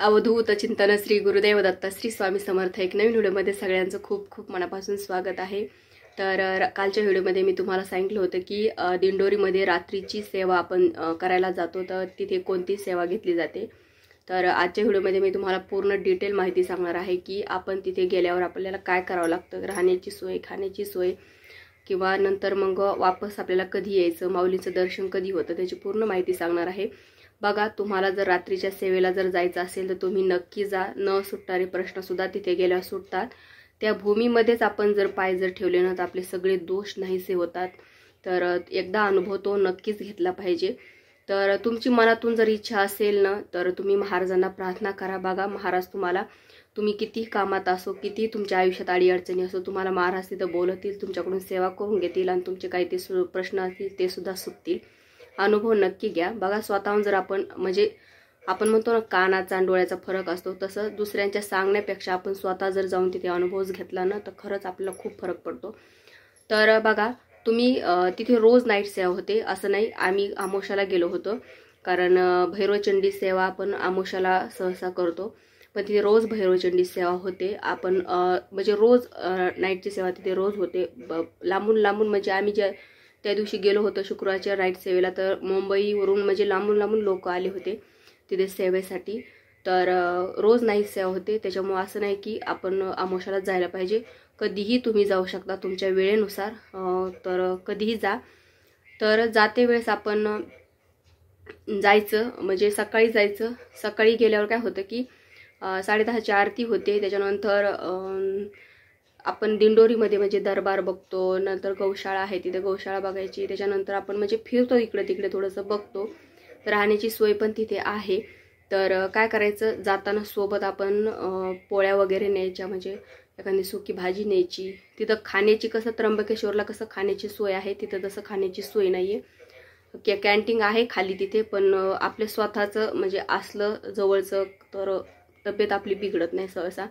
अवधूत चिंतन श्री गुरुदेव दत्त श्री स्वामी समर्थ एक नवीन व्हिडिओमध्ये सगळ्यांचं खूप खूप मनापासून स्वागत आहे। तर कालच्या व्हिडिओमध्ये मी तुम्हाला सांगितलं होतं की दिंडोरीमध्ये रात्रीची सेवा आपण करायला जातो, तर तिथे कोणती सेवा घेतली जाते। तर आजच्या व्हिडिओमध्ये मी तुम्हाला पूर्ण डिटेल माहिती सांगणार आहे की आपण तिथे गेल्यावर आपल्याला काय करावं लागतं, राहण्याची सोय, खाण्याची सोय किंवा नंतर मग वापस आपल्याला कधी यायचं, माऊलीचं दर्शन कधी होतं त्याची पूर्ण माहिती सांगणार आहे। बघा, तुम्हाला जर रात्रीच्या सेवेला जर जायचं असेल तर तुम्ही नक्की जा। न सुटणारे प्रश्न सुद्धा तिथे गेल्यावर सुटतात। त्या भूमीमध्येच आपण जर पाय जर ठेवले ना तर आपले सगळे दोष नाहीसे होतात। तर एकदा अनुभव तो नक्कीच घेतला पाहिजे। तर तुमची मनातून जर इच्छा असेल ना तर तुम्ही महाराजांना प्रार्थना करा। बघा, महाराज तुम्हाला, तुम्ही किती कामात असो, किती तुमच्या आयुष्यात अडीअडचणी असो, तुम्हाला महाराज तिथं बोलतील, तुमच्याकडून सेवा करून घेतील आणि तुमचे काही ते प्रश्न असतील ते सुद्धा सुटतील। अनुभव नक्की घ्या। बघा, स्वतःहून जर आपण म्हणजे आपण म्हणतो ना कानाचा आणि डोळ्याचा फरक असतो, तसं दुसऱ्यांच्या सांगण्यापेक्षा आपण स्वतः जर जाऊन तिथे अनुभवच घेतला ना तर खरंच आपल्याला खूप फरक पडतो। तर बघा, तुम्ही तिथे रोज नाईट सेवा होते असं नाही। आम्ही आमोशाला गेलो होतो, कारण भैरवचंडी सेवा आपण आमोशाला सहसा करतो, पण तिथे रोज भैरवचंडी सेवा होते। आपण म्हणजे रोज नाईटची सेवा तिथे रोज होते। लांबून लांबून म्हणजे आम्ही ज्या त्या दिवशी गेलो होतो शुक्रवारच्या नाईट सेवेला, तर मुंबईवरून म्हणजे लांबून लांबून लोक आले होते तिथे सेवेसाठी। तर रोज नाईट सेवा होते, त्याच्यामुळे असं नाही की आपण आमोशाला जायला पाहिजे। कधीही तुम्ही जाऊ शकता तुमच्या वेळेनुसार, तर कधीही जा। तर जाते वेळेस आपण जायचं म्हणजे सकाळी जायचं। सकाळी गेल्यावर काय होतं की 10:30ची आरती होते, त्याच्यानंतर आपण दिंडोरीमध्ये म्हणजे दरबार बघतो, नंतर गौशाळा आहे तिथे गौशाळा बघायची, त्याच्यानंतर आपण म्हणजे फिरतो इकडे तिकडे थोडंसं बघतो। राहण्याची सोय पण तिथे आहे। तर काय करायचं, जाताना सोबत आपण पोळ्या वगैरे न्यायच्या, म्हणजे एखादी सुकी भाजी न्यायची। तिथं खाण्याची कसं त्र्यंबकेश्वरला कसं खाण्याची सोय आहे, तिथं तसं खाण्याची सोय नाही आहे। कॅन्टीन आहे खाली तिथे, पण आपल्या स्वतःचं म्हणजे असलं जवळचं तर तब्येत आपली बिघडत नाही सहसा,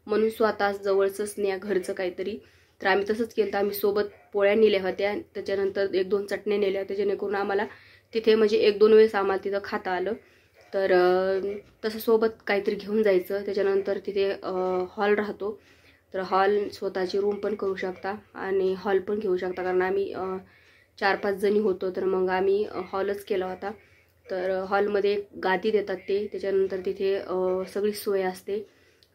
म्हणून स्वतः जवळचंच न्या घरचं काहीतरी। तर आम्ही तसंच केलं, तर आम्ही सोबत पोळ्या नेल्या होत्या, त्याच्यानंतर 1-2 चटण्या नेल्या होत्या, जेणेकरून आम्हाला तिथे म्हणजे 1-2 वेळेस आम्हाला तिथं खाता आलं। तर तसं सोबत काहीतरी घेऊन जायचं। त्याच्यानंतर तिथे हॉल राहतो, तर हॉल स्वतःची रूम पण करू शकता आणि हॉल पण घेऊ शकता, कारण आम्ही 4-5 जणी होतो, तर मग आम्ही हॉलच केला होता। तर हॉलमध्ये गादी देतात ते, त्याच्यानंतर तिथे सगळी सोय असते,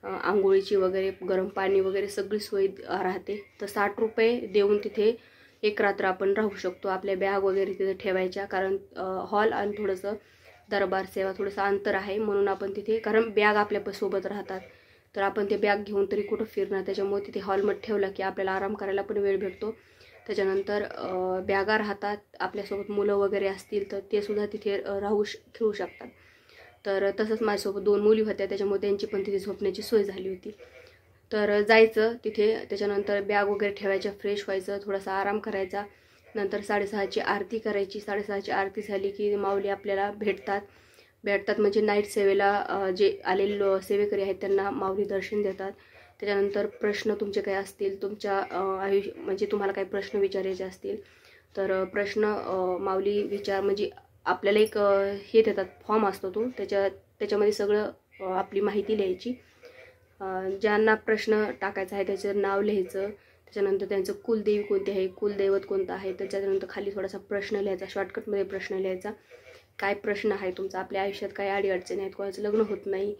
आंघोळीची वगैरे, गरम पाणी वगैरे सगळी सोय राहते। तर 60 रुपये देऊन तिथे एक रात्र आपण राहू शकतो। आपल्या बॅग वगैरे तिथे ठेवायच्या, कारण हॉल आणि थोडंसं दरबार सेवा थोडंसं अंतर आहे, म्हणून आपण तिथे, कारण बॅग आपल्या सोबत राहतात, तर आपण ते बॅग घेऊन तरी कुठं फिरणार, त्याच्यामुळे तिथे हॉलमध्ये ठेवला की आपल्याला आराम करायला पण वेळ भेटतो। त्याच्यानंतर बॅगा राहतात, आपल्यासोबत मुलं वगैरे असतील तर ते सुद्धा तिथे खेळू शकतात। तर तसंच माझ्यासोबत 2 मुली होत्या, त्याच्यामुळे त्यांची पण तिथे झोपण्याची सोय झाली होती। तर जायचं तिथे, त्याच्यानंतर बॅग वगैरे ठेवायच्या, फ्रेश व्हायचं, थोडासा आराम करायचा, नंतर 6:30ची आरती करायची। 6:30ची आरती झाली की माऊली आपल्याला भेटतात म्हणजे नाईट सेवेला जे आलेले सेवेकरी आहेत त्यांना माऊली दर्शन देतात। त्याच्यानंतर प्रश्न तुमचे काही असतील, तुमच्या आयुष्य म्हणजे तुम्हाला काही प्रश्न विचारायचे असतील तर प्रश्न माऊली म्हणजे आपल्याला एक हे देतात, फॉर्म असतो तो, त्याच्यामध्ये सगळं आपली माहिती लिहायची। ज्यांना प्रश्न टाकायचा आहे त्याचं नाव लिहायचं, त्याच्यानंतर त्यांचं कुलदेवी कोणते आहे, कुलदैवत कोणतं आहे, त्याच्यानंतर खाली थोडासा प्रश्न लिहायचा, शॉर्टकटमध्ये प्रश्न लिहायचा। काय प्रश्न आहे तुमचा, आपल्या आयुष्यात काय अडीअडचणी आहेत, कोणाचं लग्न होत नाही,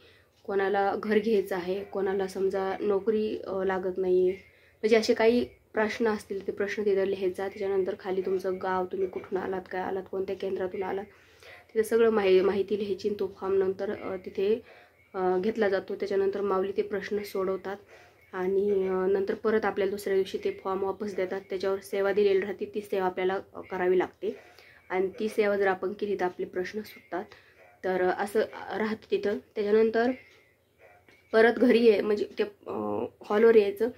कोणाला घर घ्यायचं आहे, कोणाला समजा नोकरी लागत नाही आहे, म्हणजे असे काही प्रश्न असतील ते प्रश्न तिथे लिहायचा। त्याच्यानंतर खाली तुमचं गाव, तुम्ही कुठून आलात, काय आलात, कोणत्या केंद्रातून आलात, तिथे सगळं माहिती लिहायची। तो फॉर्म नंतर तिथे घेतला जातो। त्याच्यानंतर माऊली ते प्रश्न सोडवतात आणि नंतर परत आपल्याला दुसऱ्या दिवशी ते फॉर्म वापस देतात। त्याच्यावर सेवा दिलेली राहते, ती सेवा आपल्याला करावी लागते आणि ती सेवा जर आपण केली तर आपले प्रश्न सुटतात। तर असं राहतं तिथं। त्याच्यानंतर परत घरी म्हणजे ते हॉलवर यायचं,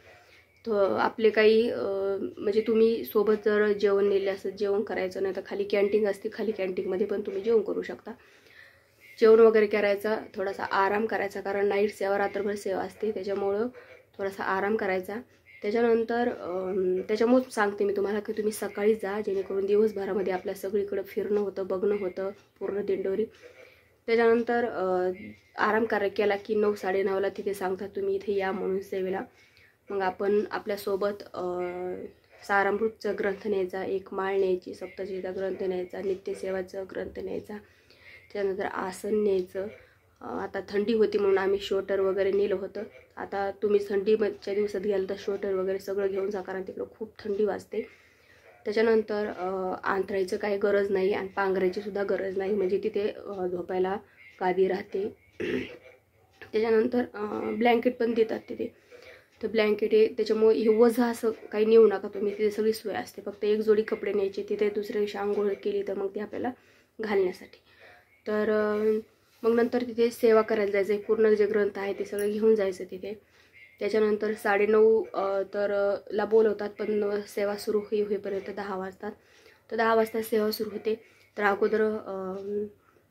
तर आपले काही म्हणजे तुम्ही सोबत जर जेवण नेले असं जेवण करायचं, नाही तर खाली कॅन्टीन असते, खाली कॅन्टीनमध्ये पण तुम्ही जेवण करू शकता। जेवण वगैरे करायचा, थोडासा आराम करायचा, कारण नाईट सेवा रात्रभर सेवा असते, त्याच्यामुळं थोडासा आराम करायचा। त्याच्यानंतर त्याच्यामुळे सांगते मी तुम्हाला की तुम्ही सकाळी जा, जेणेकरून दिवसभरामध्ये आपल्या सगळीकडे फिरणं होतं, बघणं होतं पूर्ण दिंडोरी। त्याच्यानंतर आराम केला की 9-9:30ला तिथे सांगतात तुम्ही इथे या म्हणून सेवेला. मग आपण आपल्यासोबत सारामृतचा ग्रंथ न्यायचा, एक माळ न्यायची, सप्तशतीचा ग्रंथ न्यायचा, नित्यसेवाचा ग्रंथ न्यायचा, त्यानंतर आसन न्यायचं. आता थंडी होती म्हणून आम्ही श्वेटर वगैरे नेलं होतं. आता तुम्ही थंडीच्या दिवसात गेलं तर श्वेटर वगैरे सगळं घेऊन जा, कारण तिकडं खूप थंडी वाजते. त्याच्यानंतर अंथरायचं काही गरज नाही आणि पांघरायची सुद्धा गरज नाही, म्हणजे तिथे झोपायला गादी राहते. त्याच्यानंतर ब्लँकेट पण देतात तिथे. तर ब्लँकेट आहे, त्याच्यामुळे हे वजा असं काही नेऊ नका तुम्ही, तिथे सगळी सोय असते. फक्त एक जोडी कपडे न्यायचे, तिथे दुसऱ्या दिवशी आंघोळ केली तर मग ते आपल्याला घालण्यासाठी. तर मग नंतर तिथे सेवा करायला जायचं आहे. पूर्ण जे ग्रंथ आहे ते सगळं घेऊन जायचं तिथे. त्याच्यानंतर 9:30 तर ला बोलवतात, पण सेवा सुरू होईपर्यंत 10 वाजतात. तर 10 वाजता सेवा सुरू होते. तर अगोदर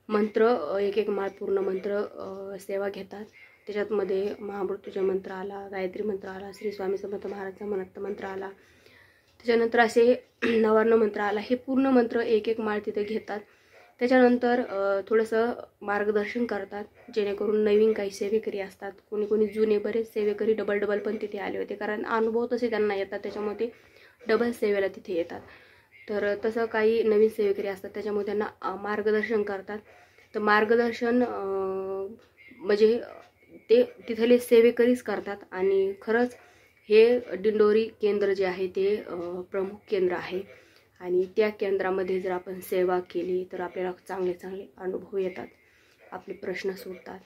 मंत्र एक माळ पूर्ण मंत्र सेवा घेतात. त्याच्यातमध्ये महामृत्यूचा मंत्र आला, गायत्री मंत्र आला, श्री स्वामी समर्थ महाराजांचा मंत्र आला, त्याच्यानंतर असे नवार्ण मंत्र आला. हे पूर्ण मंत्र एक माळ तिथे घेतात. त्याच्यानंतर थोडंसं मार्गदर्शन करतात, जेणेकरून नवीन काही सेवेकरी असतात, कोणी जुने बरेच सेवेकरी डबल पण तिथे आले होते, कारण अनुभव तसे त्यांना येतात, त्याच्यामुळे ते डबल सेवेला तिथे येतात. तर तसं काही नवीन सेवेकरी असतात, त्याच्यामुळे त्यांना मार्गदर्शन करतात. तर मार्गदर्शन म्हणजे ते तिथले सेवेकरीच करतात. आणि खरंच हे दिंडोरी केंद्र जे आहे ते प्रमुख केंद्र आहे, आणि त्या केंद्रामध्ये जर आपण सेवा केली तर आपल्याला चांगले अनुभव येतात, आपले प्रश्न सुटतात.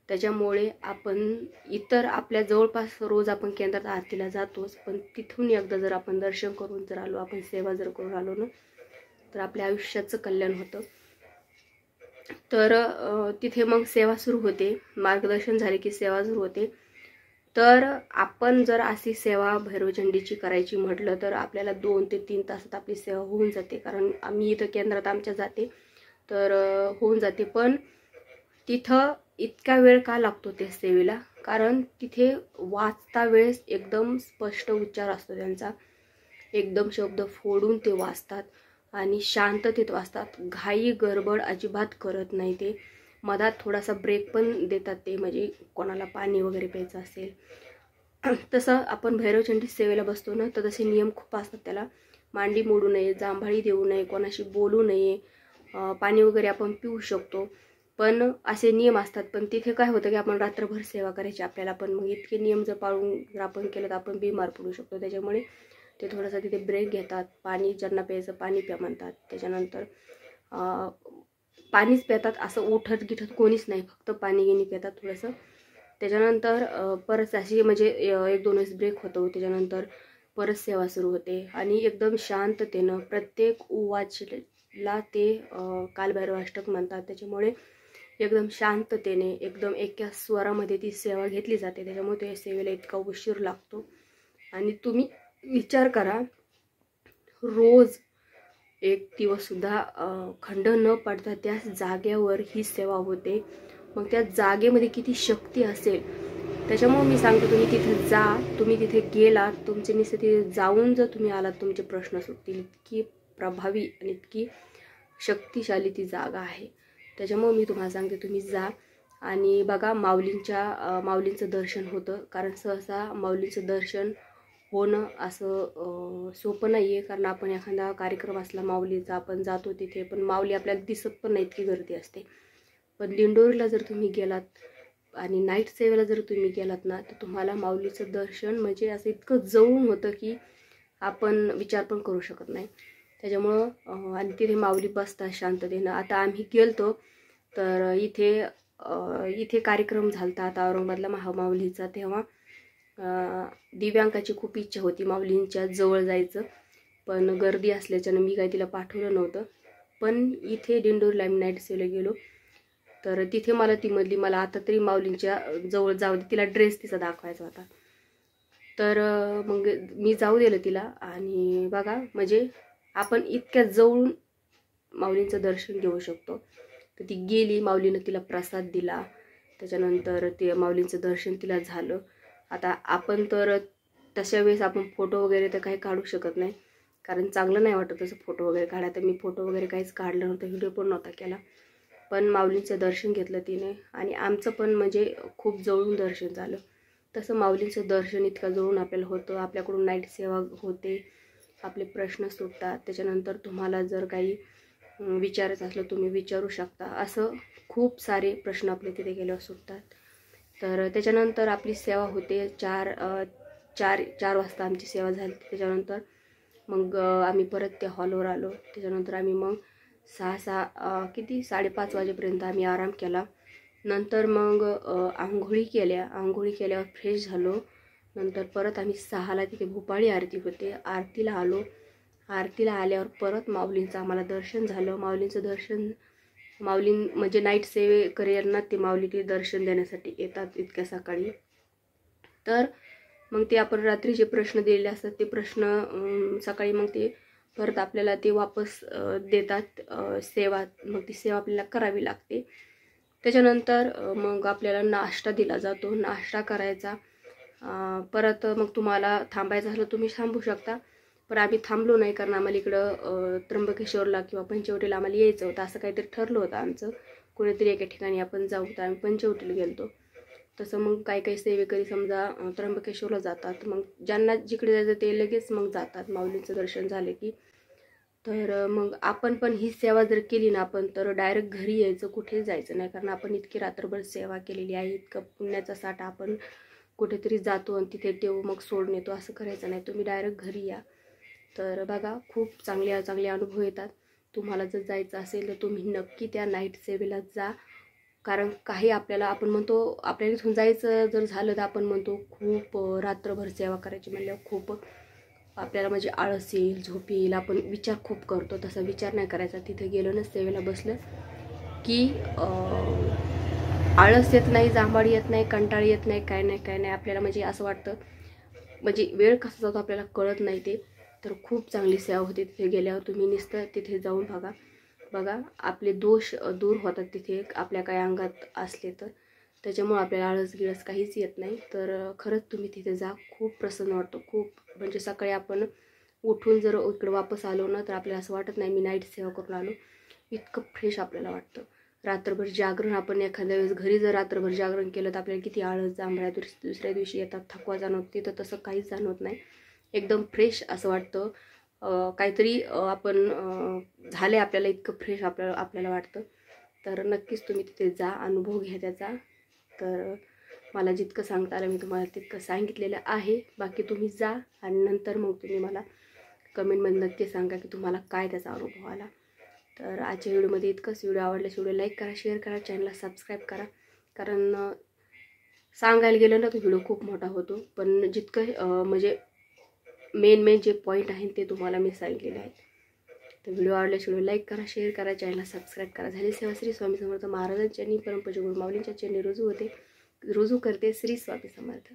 त्याच्यामुळे आपण इतर आपल्या जवळपास रोज आपण केंद्रात आरतीला जातोच, पण तिथून एकदा जर आपण दर्शन करून जर आलो, आपण सेवा जर करून आलो ना, तर आपल्या आयुष्याचं कल्याण होतं. तर तिथे मग सेवा सुरू होते. मार्गदर्शन झाले की सेवा सुरू होते. तर आपण जर अशी सेवा भैरवचंडीची करायची म्हटलं तर आपल्याला 2 ते 3 तासात आपली सेवा होऊन जाते, कारण आम्ही इथं केंद्रात आमच्या जाते तर होऊन जाते. पण तिथं इतका वेळ का लागतो त्या सेवेला, कारण तिथे वाचता वेळेस एकदम स्पष्ट उच्चार असतो त्यांचा, एकदम शब्द फोडून ते वाचतात आणि शांततेत वाचतात. घाई गडबड अजिबात करत नाही ते. मधात थोडासा ब्रेक पण देतात ते, म्हणजे कोणाला पाणी वगैरे प्यायचं असेल. तसं आपण भैरवचंडी सेवेला बसतो ना, तर तसे नियम खूप असतात त्याला. मांडी मोडू नये, जांभळी देऊ नये, कोणाशी बोलू नये, पाणी वगैरे आपण पिऊ शकतो, पण असे नियम असतात. पण तिथे काय होतं की आपण रात्रभर सेवा करायची आपल्याला, पण मग इतके नियम जर पाळून जर आपण केलं तर आपण बिमार पडू शकतो. त्याच्यामुळे ते थोडासा तिथे ब्रेक घेतात. पाणी ज्यांना प्यायचं पाणी प्या म्हणतात. त्याच्यानंतर पाणीच पितात, असं उठत गिठत कोणीच नाही, फक्त पाणी गिनी पितात थोडंसं. त्याच्यानंतर परत अशी म्हणजे 1-2 वेळेस ब्रेक होतो. त्याच्यानंतर परत सेवा सुरू होते आणि एकदम शांततेनं प्रत्येक उवाचला ते कालभैरवाष्टक म्हणतात. त्याच्यामुळे एकदम शांततेने एकदम एका स्वरामध्ये ती सेवा घेतली जाते. त्याच्यामुळे त्या सेवेला इतका उशीर लागतो. आणि तुम्ही विचार करा, रोज एक दिवस सुद्धा खंड न पडता त्या जागेवर ही सेवा होते. मग त्या जागेमध्ये किती शक्ती असेल. त्याच्यामुळे मी सांगतो तुम्ही तिथे जा. तुम्ही तिथे गेलात, तुमचे निश्चित तिथे जाऊन जर तुम्ही आलात, तुमचे प्रश्न सुटतील. इतकी प्रभावी आणि इतकी शक्तिशाली ती जागा आहे. त्याच्यामुळे मी तुम्हाला सांगते तुम्ही जा आणि बघा. माऊलींचं दर्शन होतं, कारण सहसा माऊलींचं दर्शन होणं असं सोपं नाही आहे. कारण आपण एखादा कार्यक्रम असला माऊलीचा, आपण जातो तिथे, पण माऊली आपल्याला दिसत पण नाही, इतकी गर्दी असते. पण दिंडोरीला जर तुम्ही गेलात आणि नाईट सेवेला जर तुम्ही गेलात ना, तर तुम्हाला माऊलीचं दर्शन म्हणजे असं इतकं जवळून होतं की आपण विचार पण करू शकत नाही. त्याच्यामुळं आणि तिथे माऊली बसतात शांततेनं. आता आम्ही गेलतो तर इथे कार्यक्रम झाला आता औरंगाबादला महामाऊलीचा. तेव्हा दिव्यांकाची खूप इच्छा होती माऊलींच्या जवळ जायचं, पण गर्दी असल्याच्यानं मी काही तिला पाठवलं नव्हतं. पण इथे दिंडोरीला आम्ही नाईट सेवेला गेलो तर तिथे मला आता तरी माऊलींच्या जवळ जाऊ दे, तिला ड्रेस तिचा दाखवायचा होता. तर मग मी जाऊ दिलं तिला. आणि बघा म्हणजे आपण इतक्या जवळून माऊलींचं दर्शन घेऊ शकतो. तर ती गेली, माऊलीनं तिला प्रसाद दिला. त्याच्यानंतर ते माऊलींचं दर्शन तिला झालं. आता आपण तर तशा वेळेस आपण फोटो वगैरे तर काही काढू शकत नाही, कारण चांगलं नाही वाटत तसं फोटो वगैरे काढा. तर मी फोटो वगैरे काहीच काढलं नव्हतं, व्हिडिओ पण नव्हता केला. पण माऊलींचं दर्शन घेतलं तिने आणि आमचं पण म्हणजे खूप जवळून दर्शन झालं. तसं माऊलींचं दर्शन इतकं जवळून आपल्याला होतं, आपल्याकडून नाईट सेवा होते, आपले प्रश्न सुटतात. त्याच्यानंतर तुम्हाला जर काही विचारायचं असलं तुम्ही विचारू शकता. असं खूप सारे प्रश्न आपले तिथे गेल्यावर सुटतात. तर त्याच्यानंतर आपली सेवा होते 4 वाजता आमची सेवा झाली. त्याच्यानंतर मग आम्ही परत त्या हॉलवर आलो. त्याच्यानंतर आम्ही मग 5:30 वाजेपर्यंत आम्ही आराम केला. नंतर मग आंघोळी केल्यावर फ्रेश झालो. नंतर परत आम्ही 6ला तिथे भूपाळी आरती होते, आरतीला आलो. आरतीला आल्यावर परत माऊलींचं आम्हाला दर्शन झालं. माऊलींचं दर्शन म्हणजे नाईट सेवेकऱ्यांना ते माऊली दर्शन देण्यासाठी येतात इतक्या सकाळी. तर मग ते आपण रात्री जे प्रश्न दिलेले असतात ते प्रश्न सकाळी मग ते परत आपल्याला ते वापस देतात सेवा. मग ती सेवा आपल्याला करावी लागते. त्याच्यानंतर मग आपल्याला नाश्ता दिला जातो, नाश्ता करायचा. परत मग तुम्हाला थांबायचं झालं तुम्ही थांबू शकता, पण आम्ही थांबलो नाही कारण आम्हाला इकडं त्र्यंबकेश्वरला किंवा पंचवटीला आम्हाला यायचं होतं. असं काहीतरी ठरलं होतं आमचं, कुठेतरी एका ठिकाणी आपण जाऊ. तर आम्ही पंचवटीला गेलो. तसं मग काही सेवेकरी समजा त्र्यंबकेश्वरला जातात, मग ज्यांना जिकडे जायचं ते लगेच मग जातात माऊलींचं दर्शन झालं की. तर मग आपण पण ही सेवा जर केली ना आपण, तर डायरेक्ट घरी यायचं, कुठेच जायचं नाही. कारण आपण इतकी रात्रभर सेवा केलेली आहे, इतकं पुण्याचा साठा आपण कुठेतरी जातो आणि तिथे ठेवू मग सोडून येतो, असं करायचं नाही. तुम्ही डायरेक्ट घरी या. तर बघा खूप चांगले अनुभव येतात. तुम्हाला जर जायचं असेल तर तुम्ही नक्की त्या नाईट सेवेला जा. कारण काही आपल्याला आपण म्हणतो आपल्याला इथून जायचं जर झालं तर आपण म्हणतो खूप रात्रभर सेवा करायची म्हणल्यावर खूप आपल्याला म्हणजे आळस येईल, झोप येईल, आपण विचार खूप करतो. तसा विचार नाही करायचा. तिथे गेलो ना सेवेला बसलं की आळस येत नाही, जांभाळी येत नाही, कंटाळी येत नाही, काय नाही. आपल्याला म्हणजे असं वाटतं म्हणजे वेळ कसा जातो आपल्याला कळत नाही ते. तर खूप चांगली सेवा होती तिथे गेल्यावर. तुम्ही नुसतं तिथे जाऊन बघा आपले दोष दूर होतात तिथे आपल्या काही अंगात असले तर. त्याच्यामुळे आपल्याला आळस गिळस काहीच येत नाही. तर खरंच तुम्ही तिथे जा, खूप प्रसन्न वाटतं. खूप म्हणजे सकाळी आपण उठून जर इकडं वापस आलो ना तर आपल्याला असं वाटत नाही मी नाईट सेवा करून आलो, इतकं फ्रेश आपल्याला वाटतं. रात्रभर जागरण आपण एखाद्या वेळेस घरी जर रात्रभर जागरण केलं तर आपल्याला किती आळस जांभळ्या दुसऱ्या दिवशी येतात, थकवा जाणवत. तिथं तसं काहीच जाणवत नाही, एकदम फ्रेश असं वाटतं. काहीतरी आपण झाले आपल्याला, इतकं फ्रेश आपल्याला वाटतं. तर नक्कीच तुम्ही तिथे जा, अनुभव घ्या त्याचा. तर मला जितकं सांगता आलं मी तुम्हाला तितकं सांगितलेलं आहे. बाकी तुम्ही जा आणि नंतर मग तुम्ही मला कमेंटमध्ये नक्की सांगा की तुम्हाला काय त्याचा अनुभव आला. तर आजच्या व्हिडिओमध्ये इतकंच. व्हिडिओ आवडल्यास व्हिडिओ लाईक करा, शेअर करा, चॅनलला सबस्क्राईब करा. कारण सांगायला गेलं ना तो व्हिडिओ खूप मोठा होतो, पण जितकं म्हणजे मेन जे पॉईंट आहेत ते तुम्हाला मी सांगितलेले आहेत. तर व्हिडिओ आवडल्यास व्हिडिओ लाईक करा, शेअर करा, चॅनलला सबस्क्राईब करा. झाली सेवा श्री स्वामी समर्थ महाराजांच्या आणि परमपूज्य गुरु माऊलींच्या चरणी रुजू करते श्री स्वामी समर्थ.